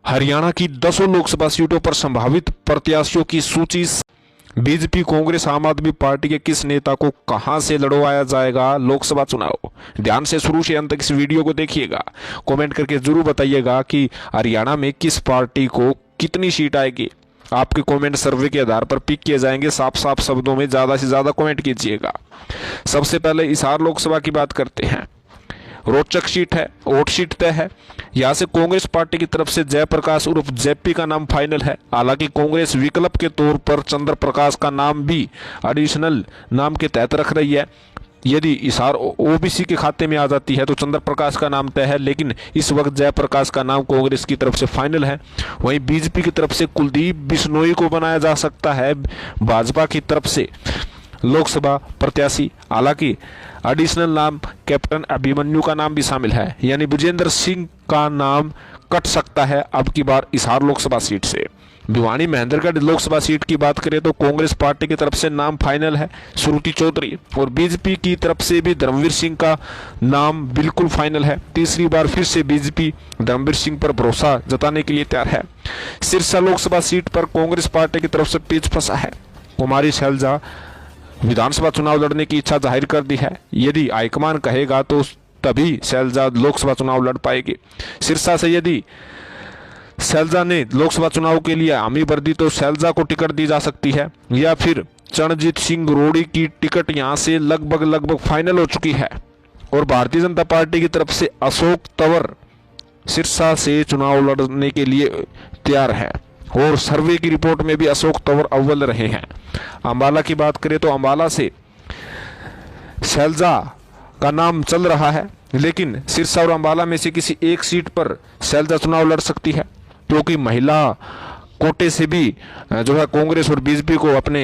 हरियाणा की 10 लोकसभा सीटों पर संभावित प्रत्याशियों की सूची। बीजेपी, कांग्रेस, आम आदमी पार्टी के किस नेता को कहां से लड़वाया जाएगा लोकसभा चुनाव। ध्यान से शुरू से अंत तक इस वीडियो को देखिएगा। कमेंट करके जरूर बताइएगा कि हरियाणा में किस पार्टी को कितनी सीट आएगी। आपके कमेंट सर्वे के आधार पर पिक किए जाएंगे। साफ साफ शब्दों में ज्यादा से ज्यादा कमेंट कीजिएगा। सबसे पहले हिसार लोकसभा की बात करते हैं। रोचक सीट है, वोट सीट तय है। यहां से कांग्रेस पार्टी की तरफ से जयप्रकाश उर्फ जेपी का नाम फाइनल है। हालांकि कांग्रेस विकल्प के तौर पर चंद्र प्रकाश का नाम भी एडिशनल नाम के तहत रख रही है। यदि हिसार ओबीसी के खाते में आ जाती है तो चंद्र प्रकाश का नाम तय है, लेकिन इस वक्त जयप्रकाश का नाम कांग्रेस की तरफ से फाइनल है। वहीं बीजेपी की तरफ से कुलदीप बिश्नोई को बनाया जा सकता है भाजपा की तरफ से लोकसभा प्रत्याशी। हालांकि एडिशनल नाम कैप्टन अभिमन्यु का नाम भी शामिल है, यानी विजेंद्र सिंह का नाम कट सकता है अब की बार हिसार लोकसभा सीट से। भिवानी महेंद्रगढ़ लोकसभा सीट की बात करें तो कांग्रेस पार्टी की तरफ से नाम फाइनल है श्रुति चौधरी, और बीजेपी की तरफ से भी धर्मवीर सिंह का नाम बिल्कुल फाइनल है। तीसरी बार फिर से बीजेपी धर्मवीर सिंह पर भरोसा जताने के लिए तैयार है। सिरसा लोकसभा सीट पर कांग्रेस पार्टी की तरफ से पेच फंसा है। कुमारी शैलजा विधानसभा चुनाव लड़ने की इच्छा जाहिर कर दी है। यदि हाईकमान कहेगा तो तभी शैलजा लोकसभा चुनाव लड़ पाएगी। सिरसा से यदि शैलजा ने लोकसभा चुनाव के लिए हामी भर दी तो शैलजा को टिकट दी जा सकती है, या फिर चरणजीत सिंह रोड़ी की टिकट यहां से लगभग फाइनल हो चुकी है। और भारतीय जनता पार्टी की तरफ से अशोक तंवर सिरसा से चुनाव लड़ने के लिए तैयार है, और सर्वे की रिपोर्ट में भी अशोक तंवर अव्वल रहे हैं। अंबाला की बात करें तो अंबाला से शैलजा का नाम चल रहा है, लेकिन सिरसा और अंबाला में से किसी एक सीट पर शैलजा चुनाव लड़ सकती है, क्योंकि महिला कोटे से भी जो है कांग्रेस और बीजेपी को अपने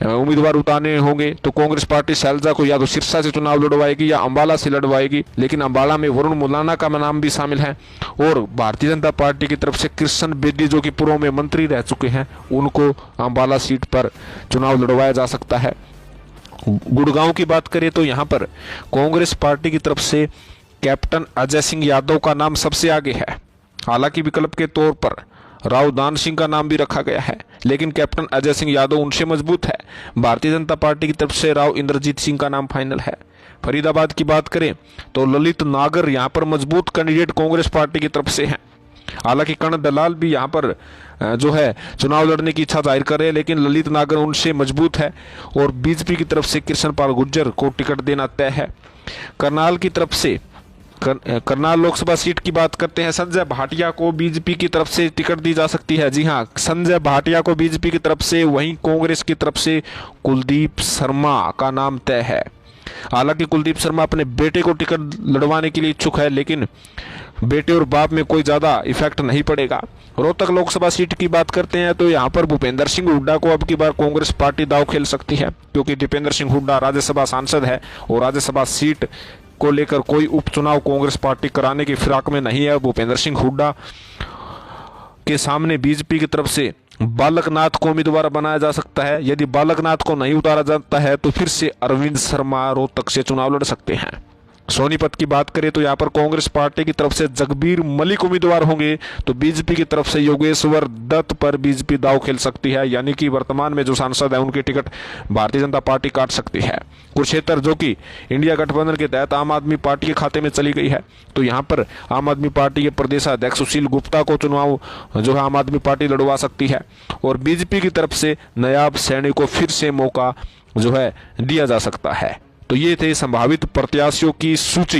उम्मीदवार उतारने होंगे। तो कांग्रेस पार्टी शैलजा को या तो सिरसा से चुनाव लड़वाएगी या अंबाला से लड़वाएगी, लेकिन अंबाला में वरुण मुलाना का नाम भी शामिल है। और भारतीय जनता पार्टी की तरफ से कृष्ण बेदी, जो कि पूर्व में मंत्री रह चुके हैं, उनको अंबाला सीट पर चुनाव लड़वाया जा सकता है। गुड़गांव की बात करें तो यहाँ पर कांग्रेस पार्टी की तरफ से कैप्टन अजय सिंह यादव का नाम सबसे आगे है। हालांकि विकल्प के तौर पर राव दान सिंह का नाम भी रखा गया है, लेकिन कैप्टन अजय सिंह यादव उनसे मजबूत है। भारतीय जनता पार्टी की तरफ से राव इंद्रजीत सिंह का नाम फाइनल है। फरीदाबाद की बात करें तो ललित नागर यहाँ पर मजबूत कैंडिडेट कांग्रेस पार्टी की तरफ से हैं। हालांकि कर्ण दलाल भी यहाँ पर जो है चुनाव लड़ने की इच्छा जाहिर कर रहे हैं, लेकिन ललित नागर उनसे मजबूत है। और बीजेपी की तरफ से कृष्णपाल गुर्जर को टिकट देना तय है। करनाल की तरफ से करनाल लोकसभा सीट की बात करते हैं। संजय भाटिया को बीजेपी की तरफ से टिकट दी जा सकती है। जी हां, संजय भाटिया को बीजेपी की तरफ से, वहीं कांग्रेस की तरफ से कुलदीप शर्मा का नाम तय है। हालांकि कुलदीप शर्मा अपने बेटे को टिकट लड़वाने के लिए इच्छुक है, लेकिन बेटे और बाप में कोई ज्यादा इफेक्ट नहीं पड़ेगा। रोहतक लोकसभा सीट की बात करते हैं तो यहाँ पर भूपेंद्र सिंह हुड्डा को अब की बार कांग्रेस पार्टी दाव खेल सकती है, क्योंकि दीपेंद्र सिंह हुड्डा राज्यसभा सांसद है और राज्यसभा सीट को लेकर कोई उपचुनाव कांग्रेस पार्टी कराने की फिराक में नहीं है। भूपेंद्र सिंह हुड्डा के सामने बीजेपी की तरफ से बालकनाथ को उम्मीदवार बनाया जा सकता है। यदि बालकनाथ को नहीं उतारा जाता है तो फिर से अरविंद शर्मा रोहतक से चुनाव लड़ सकते हैं। सोनीपत की बात करें तो यहाँ पर कांग्रेस पार्टी की तरफ से जगबीर मलिक उम्मीदवार होंगे, तो बीजेपी की तरफ से योगेश्वर दत्त पर बीजेपी दाव खेल सकती है, यानी कि वर्तमान में जो सांसद है उनकी टिकट भारतीय जनता पार्टी काट सकती है। कुरुक्षेत्र, जो कि इंडिया गठबंधन के तहत आम आदमी पार्टी के खाते में चली गई है, तो यहाँ पर आम आदमी पार्टी के प्रदेशाध्यक्ष सुशील गुप्ता को चुनाव जो है आम आदमी पार्टी लड़वा सकती है। और बीजेपी की तरफ से नायाब सैनी को फिर से मौका जो है दिया जा सकता है। तो ये थे संभावित प्रत्याशियों की सूची।